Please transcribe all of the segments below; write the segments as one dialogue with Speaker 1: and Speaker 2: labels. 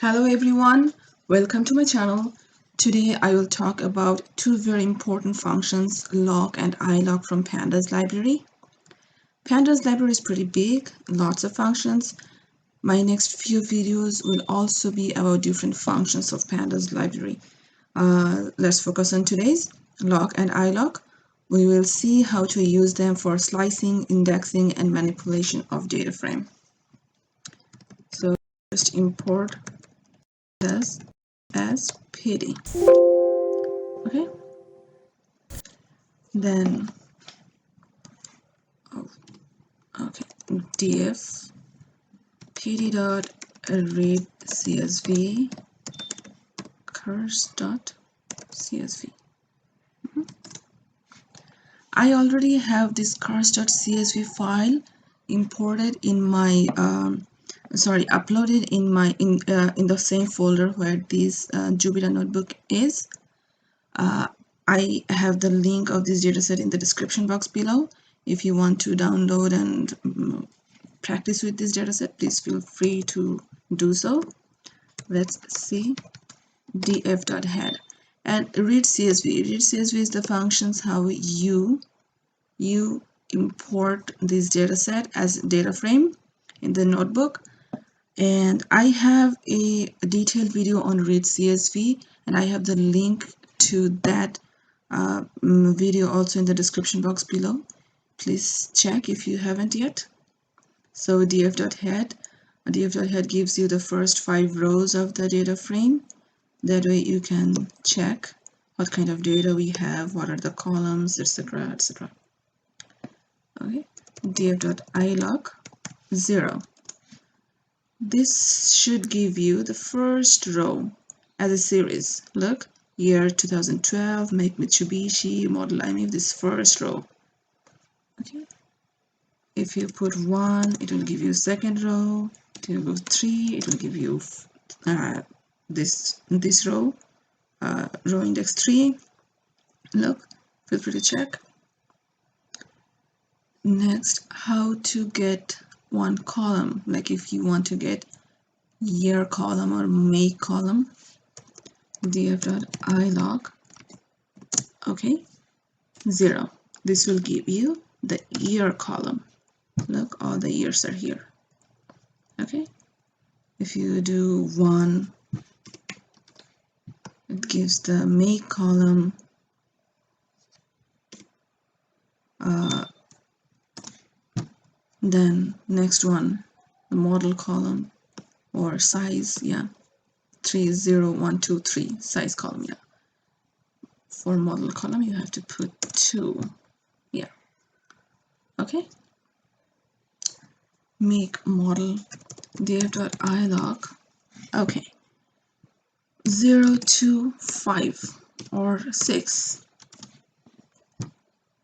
Speaker 1: Hello everyone, welcome to my channel. Today I will talk about two very important functions, iloc and iloc from Pandas library. Pandas library is pretty big, lots of functions. My next few videos will also be about different functions of Pandas library. Let's focus on today's iloc and iloc. We will see how to use them for slicing, indexing, and manipulation of data frame. So just import this as PD. Okay, then df pd dot read csv curse dot csv. I already have this curse dot csv file imported in my uploaded in my in the same folder where this Jupyter notebook is. I have the link of this dataset in the description box below. If you want to download and practice with this dataset, please feel free to do so. Let's see df.head and read CSV. Read CSV is the functions how you import this dataset as data frame in the notebook. And I have a detailed video on read CSV, and I have the link to that video also in the description box below. Please check if you haven't yet. So df.head gives you the first 5 rows of the data frame. That way you can check what kind of data we have, what are the columns, etc., etc. Okay, df.iloc 0. This should give you the first row as a series. Look, year 2012, make Mitsubishi, model IMF, this first row. Okay. If you put 1, it will give you second row. If you go 3, it will give you this row, row index 3. Look, feel free to check. Next, how to get one column, like if you want to get year column or make column, df.iloc, okay, 0. This will give you the year column. Look, all the years are here. Okay, if you do 1, it gives the make column. Then next one, the model column or size, yeah, 3, 0, 1, 2, 3, size column, yeah. For model column, you have to put 2, yeah. Okay. Make model df.iloc, okay, 0 to 5 or 6.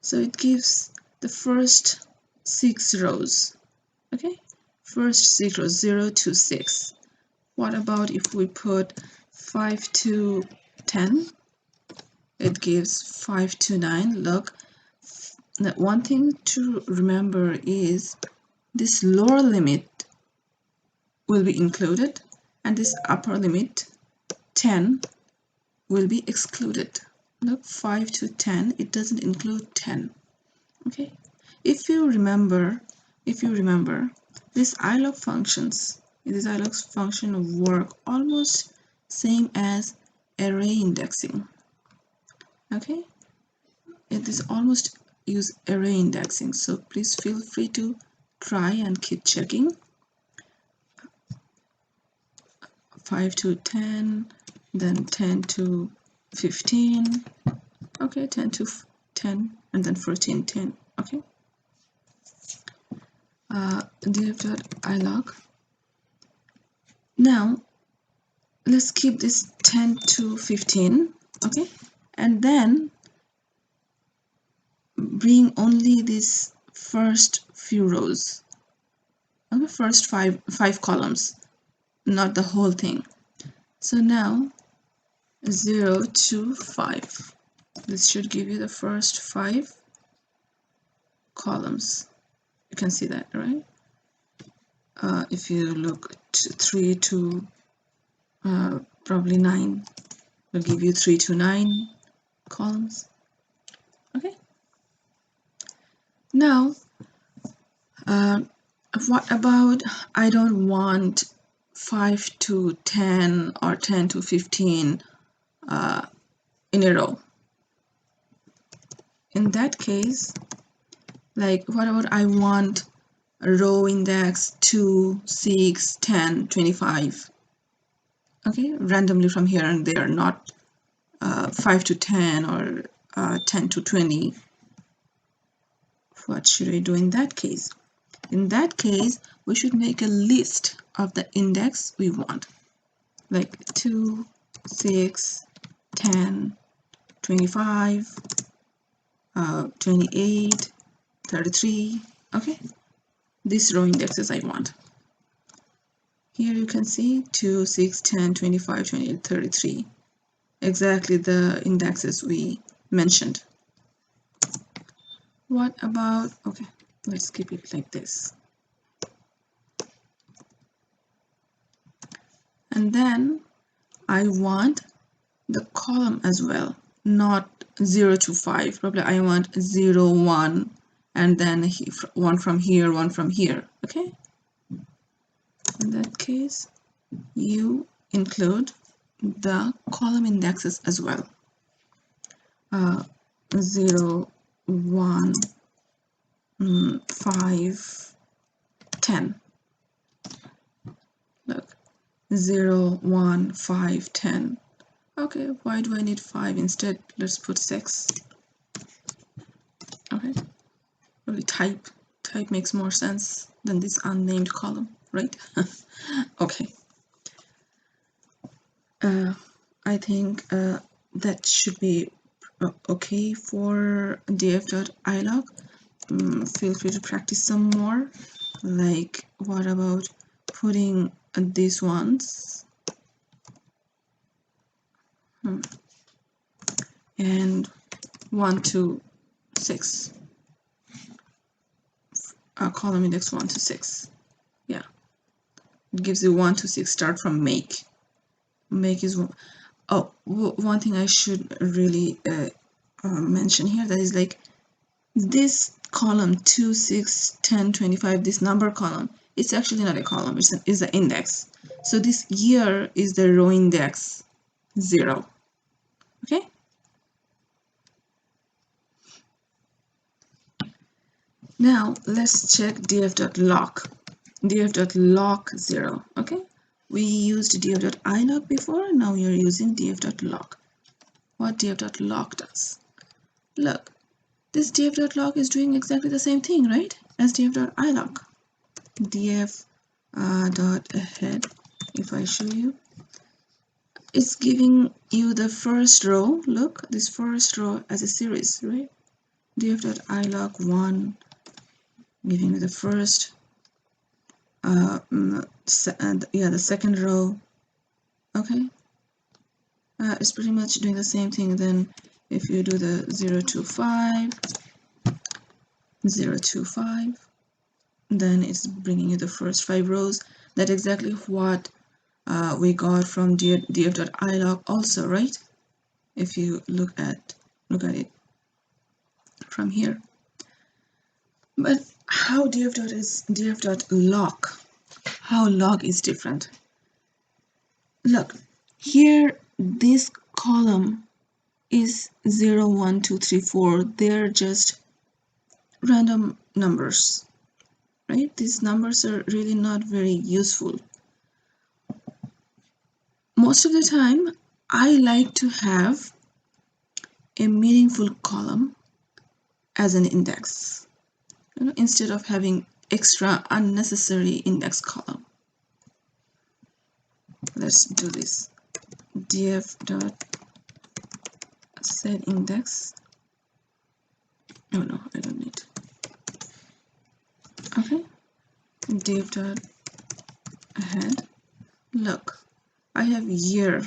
Speaker 1: So it gives the first 6 rows. Okay, first 6 rows, 0 to 6. What about if we put 5 to 10? It gives 5 to 9. Look, the one thing to remember is this lower limit will be included and this upper limit 10 will be excluded. Look, 5 to 10, it doesn't include 10. Okay, if you remember this iloc functions, this iloc function work almost same as array indexing. Okay, it is almost use array indexing, so please feel free to try and keep checking. 5 to 10, then 10 to 15, okay, 10 to 10, and then 14, 10, okay. df.iloc. Now let's keep this 10 to 15, okay, and then bring only this first few rows, okay, first five columns, not the whole thing. So now 0 to 5, this should give you the first 5 columns. You can see that, right? If you look 3 to probably 9 will give you 3 to 9 columns. Okay. Now, what about I don't want 5 to 10 or 10 to 15 in a row? In that case, like what about I want a row index 2, 6, 10, 25, okay, randomly from here and there, not 5 to 10 or 10 to 20. What should I do in that case? In that case, we should make a list of the index we want, like 2, 6, 10, 25, 28, 33, okay? These row indexes I want. Here you can see 2, 6, 10, 25, 28, 33. Exactly the indexes we mentioned. What about, okay, let's keep it like this. And then I want the column as well, not 0 to 5. Probably I want 0, 1, and then one from here, one from here, okay? In that case, you include the column indexes as well. 0, 1, 5, 10. Look, 0, 1, 5, 10. Okay, why do I need 5 instead? Let's put 6. Okay, really type makes more sense than this unnamed column, right? Okay. I think that should be okay for df.iloc. Feel free to practice some more. Like, what about putting these ones and 1 to 6, column index 1 to 6. Yeah, it gives you 1 to 6. Start from make. Make is one thing I should really mention here, that is like this column 2, 6, 10, 25, this number column, it's actually not a column, it's an index. So this year is the row index 0. Okay. Now let's check df.loc. df.loc 0. Okay. We used df.iloc before, now we are using df.loc. What df.loc does? Look, this df.loc is doing exactly the same thing, right, as df.iloc. df.head, if I show you, it's giving you the first row. Look, this first row as a series, right? df.iloc 1, giving you the first, the second row. Okay, it's pretty much doing the same thing. Then if you do the 0 to 5, 0 to 5, then it's bringing you the first 5 rows. That's exactly what we got from df.iloc also, right? If you look at it from here. But how df.loc, how log is different? Look, here this column is 0, 1, 2, 3, 4. They're just random numbers, right? These numbers are really not very useful. Most of the time, I like to have a meaningful column as an index, instead of having extra unnecessary index column. Let's do this. df.setIndex. Oh no, I don't need. Okay, div.head. Look, I have year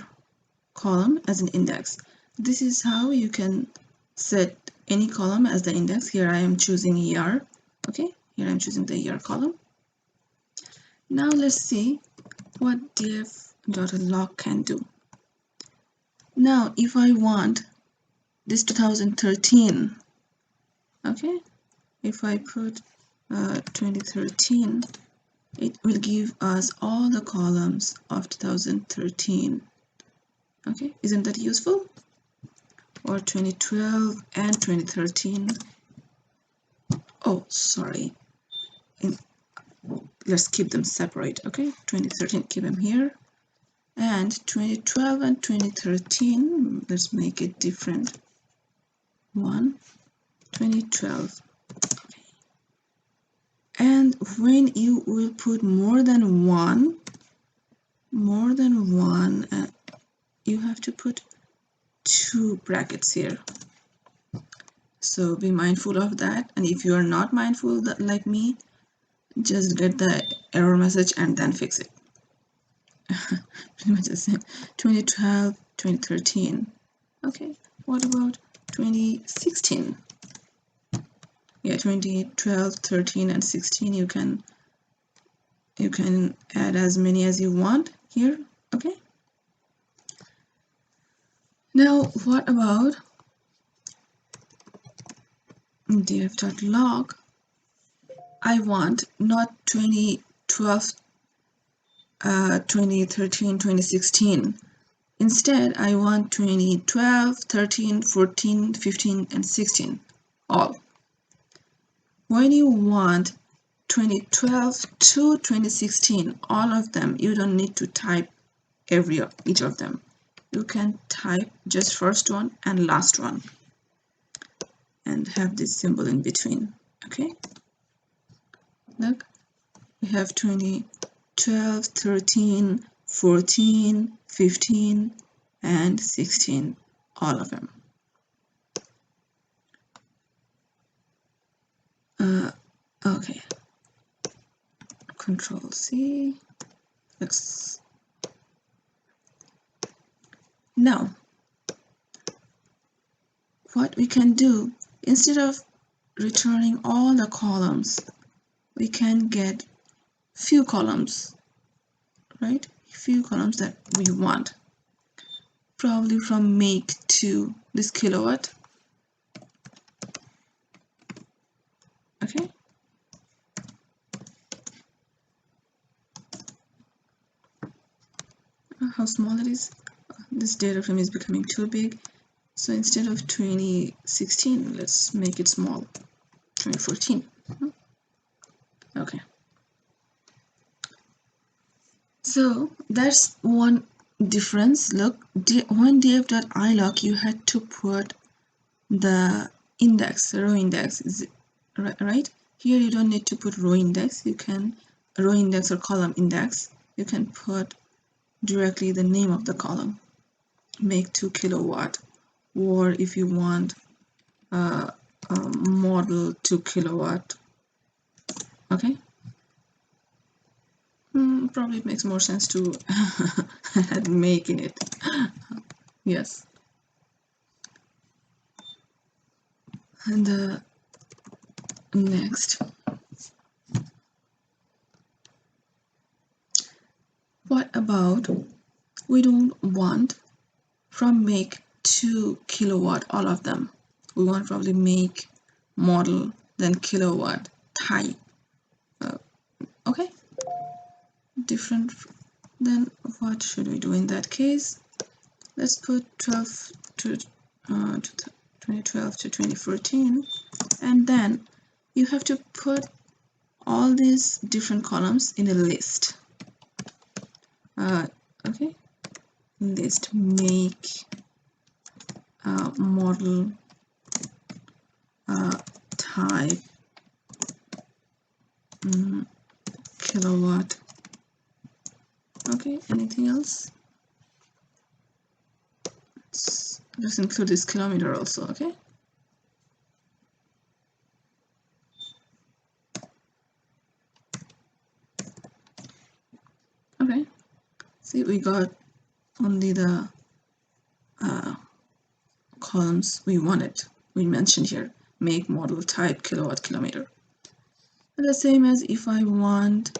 Speaker 1: column as an index. This is how you can set any column as the index. Here I am choosing year. Okay, here I'm choosing the year column. Now let's see what .log can do. Now if I want this 2013, okay, if I put 2013, it will give us all the columns of 2013. Okay, isn't that useful? Or 2012 and 2013. Oh, sorry. Let's keep them separate. Okay, 2013, keep them here. And 2012 and 2013, let's make it different. 2012. And when you will put more than one, you have to put 2 brackets here. So be mindful of that. And if you are not mindful like me, just get the error message and then fix it. Pretty much the same. 2012, 2013. Okay, what about 2016? Yeah, 2012, 13, and 16. You can add as many as you want here. Okay. Now, what about def.log? I want not 2012, 2013, 2016. Instead, I want 2012, 13, 14, 15, and 16, all. When you want 2012 to 2016, all of them, you don't need to type each of them. You can type just first one and last one and have this symbol in between. Okay, look, we have 2012, 13, 14, 15, and 16, all of them. Okay, Control C. Let's now what we can do, instead of returning all the columns, we can get few columns, right? Few columns that we want, probably from make to this kilowatt. Okay, how small it is. This data frame is becoming too big, so instead of 2016, let's make it small, 2014. Okay, so that's one difference. Look, when df.iloc, you had to put the index, row index, right? Here you don't need to put row index. You can row index or column index. You can put directly the name of the column, make 2 kilowatt, or if you want model 2 kilowatt. Okay, probably it makes more sense to add make in it. Yes. And next, what about, we don't want from make 2 kilowatt all of them. We want probably make, model, then kilowatt, type. Okay, different. Then what should we do in that case? Let's put 12 to 2012 to 2014, and then you have to put all these different columns in a list. Okay, list make, model, type, kilowatt. Okay, anything else? Let's include this kilometer also. Okay, okay, see, we got only the columns we wanted. We mentioned here make, model, type, kilowatt, kilometer. And the same as if I want,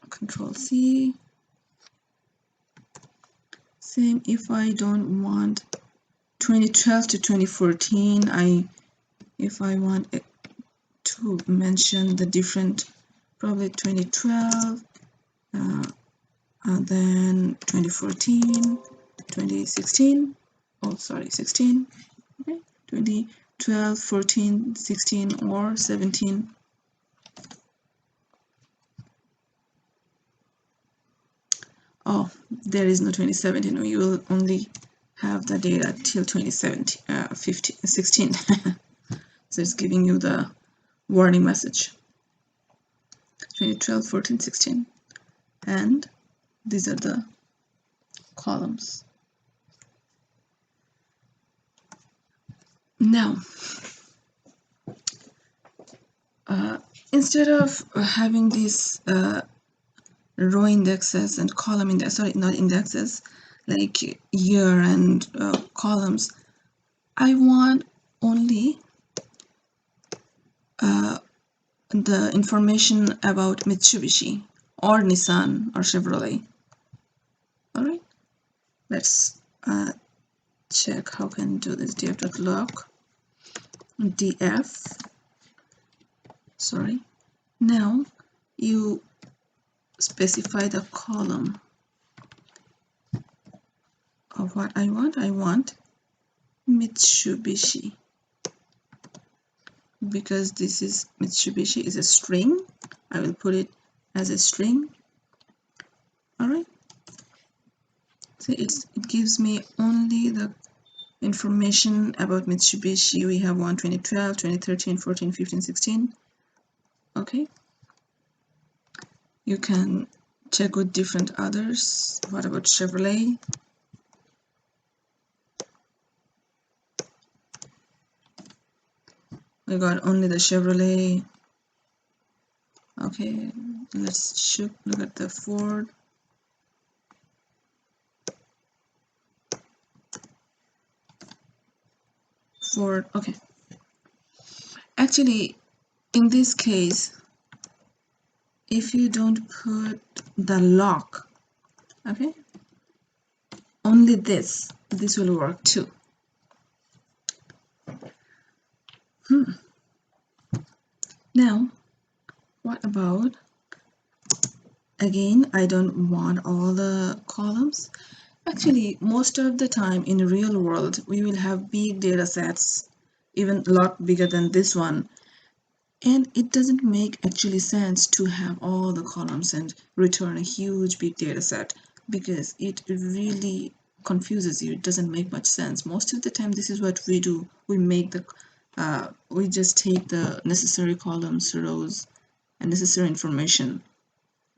Speaker 1: Control C, Same if I don't want 2012 to 2014, if I want to mention the different, probably 2012, and then 2014, 2016, oh sorry, 16, okay, 2012, 14, 16, or 17. Oh, there is no 2017. We will only have the data till 2017, 16. So it's giving you the warning message. 2012, 14, 16. And these are the columns. Now, instead of having these row indexes and column index, sorry, not indexes, like year and columns, I want only the information about Mitsubishi or Nissan or Chevrolet. All right, let's check how can do this. df.loc df. Sorry. Now you specify the column of what I want. I want Mitsubishi, because this is Mitsubishi is a string. I will put it as a string. All right. So it gives me only the information about Mitsubishi. We have one 2012, 2013, 14, 15, 16. Okay. You can check with different others. What about Chevrolet? We got only the Chevrolet. Okay, let's look at the Ford. Okay. Actually, in this case, if you don't put the loc, okay, only this will work too. Now, what about, again, I don't want all the columns. Actually, most of the time in the real world, we will have big data sets, even a lot bigger than this one. And it doesn't make actually sense to have all the columns and return a huge big data set, because it really confuses you. It doesn't make much sense. Most of the time, this is what we do. We make the we just take the necessary columns, rows, and necessary information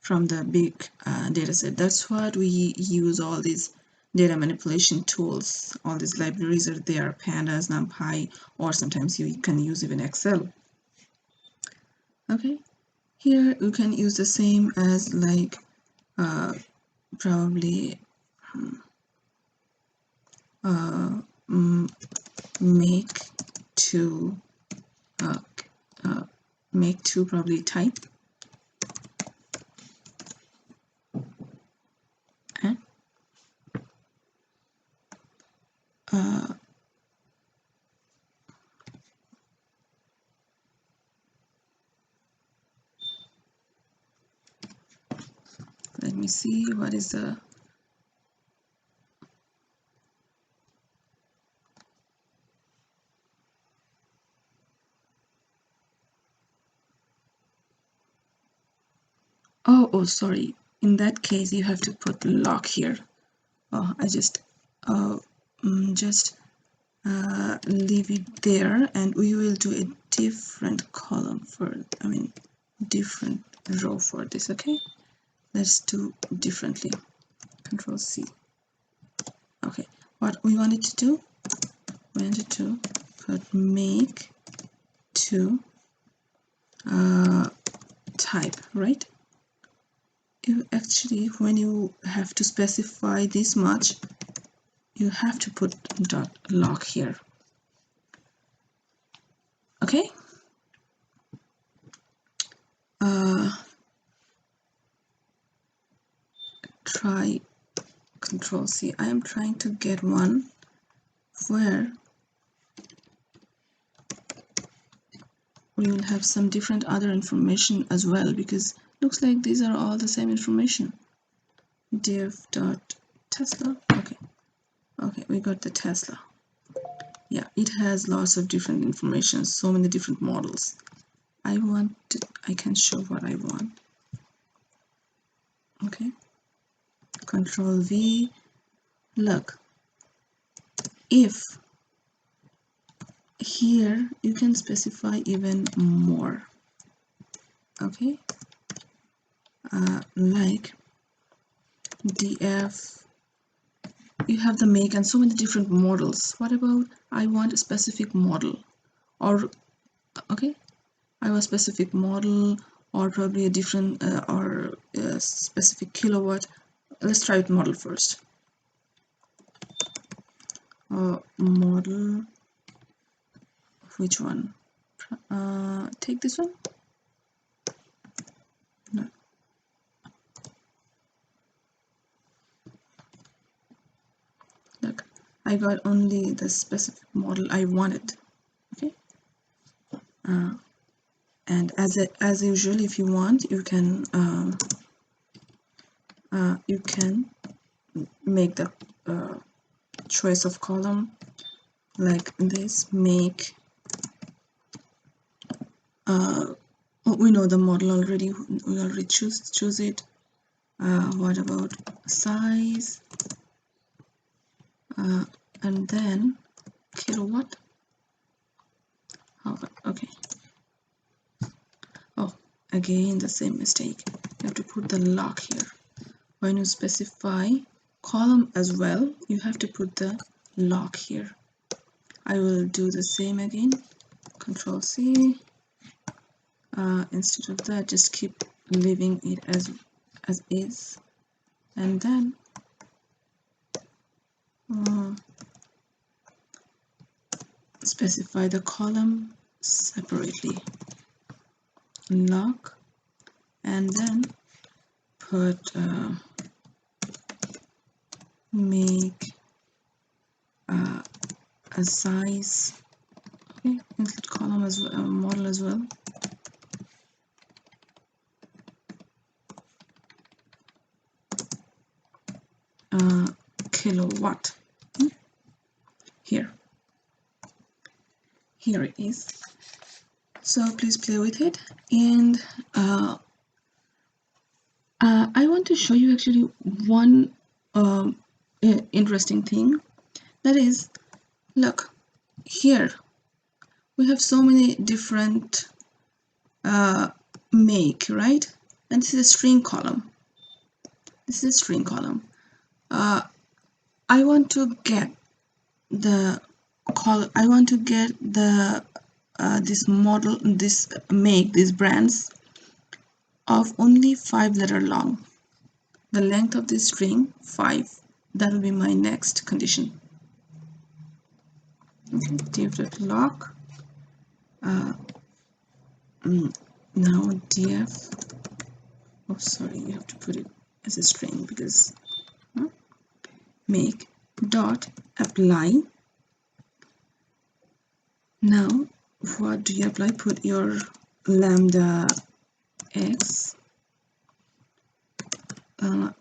Speaker 1: from the big data set. That's what we use all these data manipulation tools. All these libraries are there, Pandas, Numpy, or sometimes you can use even Excel. Okay, here you can use the same as like probably make to probably type, and let me see what is the oh sorry, in that case you have to put loc here. Oh, I just leave it there, and we will do a different column for, different row for this. Okay, let's do differently. Control C. Okay, what we wanted to do, we wanted to put make to type, right? Actually, when you have to specify this much, you have to put .loc here. Okay. Control C. I am trying to get one where we will have some different other information as well, because looks like these are all the same information. div.tesla. Okay, we got the Tesla. Yeah, it has lots of different information, so many different models. I can show what I want. Okay, Control V. Look, if here you can specify even more. Okay, like df, you have the make and so many different models. What about I want a specific model, or okay, I want a specific model, or probably a different or a specific kilowatt. Let's try with model first. Model, which one? Take this one. No. Look, I got only the specific model I wanted. Okay, and as usual, if you want, you can make the choice of column like this. Make we know the model already. We already choose it. What about size? And then kilowatt. Okay. Oh, again the same mistake. You have to put the lock here. When you specify column as well, you have to put the lock here. I will do the same again. Control C. Instead of that, just keep leaving it as is, and then specify the column separately. Lock, and then put make a size. Okay, include column as well, model as well. Kilowatt. Here it is. So please play with it, and I want to show you actually one interesting thing. That is, look here we have so many different make, right? And this is a string column. This is a string column. I want to get the this model, this make, these brands of only 5 letter long. The length of this string 5. That will be my next condition. Okay, div.lock. Now df. Oh, sorry, you have to put it as a string because make dot apply. Now what do you apply? Put your lambda x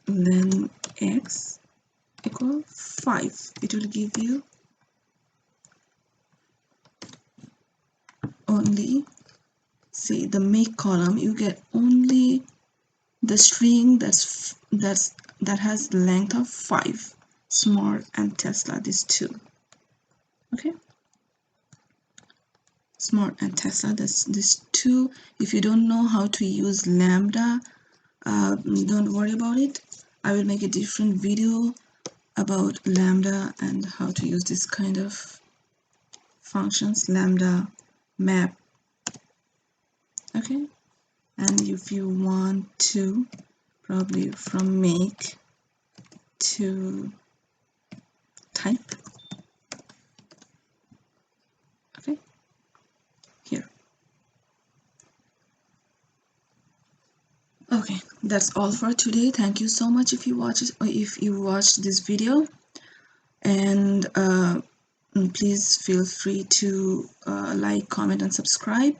Speaker 1: len x equal 5. It will give you only, see, the make column, you get only the string that has length of 5. Smart and Tesla, these two. Okay, Smart and Tesla, that's these two. If you don't know how to use lambda, don't worry about it. I will make a different video about lambda and how to use this kind of functions, lambda, map. Okay, and if you want to, probably from make to type. Okay, here Okay, that's all for today. Thank you so much if you watched this video, and please feel free to like, comment, and subscribe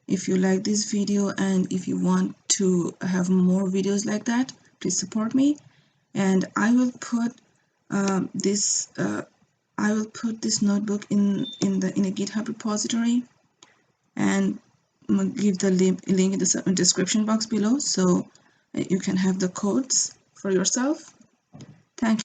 Speaker 1: if you like this video, and if you want to have more videos like that, please support me. And I will put this notebook in a GitHub repository, and give the link in the description box below, so you can have the codes for yourself.